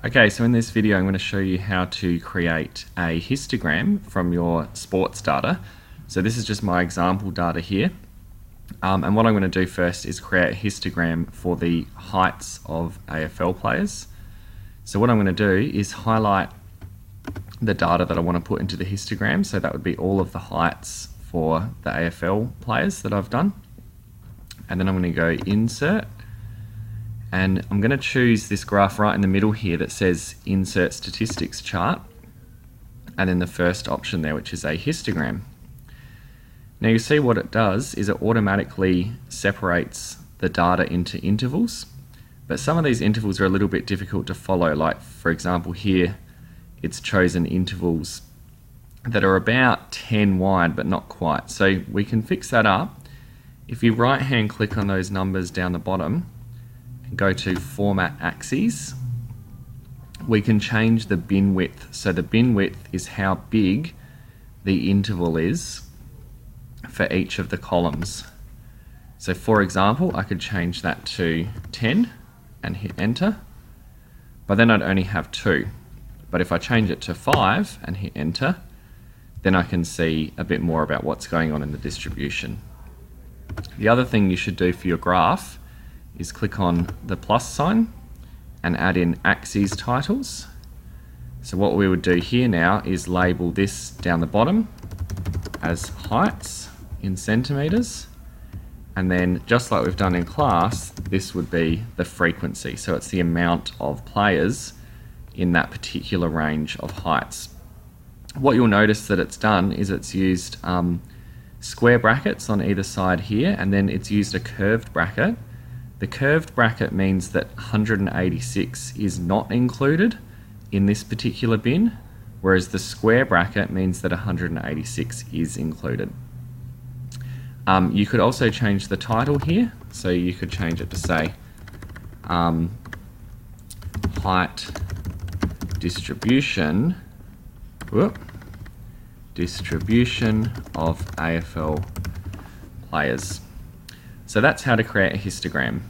Okay, so in this video I'm going to show you how to create a histogram from your sports data. So this is just my example data here. And what I'm going to do first is create a histogram for the heights of AFL players. So what I'm going to do is highlight the data that I want to put into the histogram. So that would be all of the heights for the AFL players that I've done. And then I'm going to go Insert. And I'm going to choose this graph right in the middle here that says Insert Statistics Chart, and then the first option there, which is a histogram. Now you see what it does is it automatically separates the data into intervals, but some of these intervals are a little bit difficult to follow. Like for example here, it's chosen intervals that are about 10 wide, but not quite. So we can fix that up. If you right hand click on those numbers down the bottom, go to Format Axes, we can change the bin width. So the bin width is how big the interval is for each of the columns. So for example, I could change that to 10 and hit enter, but then I'd only have 2. But if I change it to 5 and hit enter, then I can see a bit more about what's going on in the distribution. The other thing you should do for your graph is click on the plus sign and add in axes titles. So what we would do here now is label this down the bottom as heights in centimeters, and then just like we've done in class, this would be the frequency. So it's the amount of players in that particular range of heights. What you'll notice that it's done is it's used square brackets on either side here, and then it's used a curved bracket. The curved bracket means that 186 is not included in this particular bin, whereas the square bracket means that 186 is included. You could also change the title here, so you could change it to say height distribution of AFL players. So that's how to create a histogram.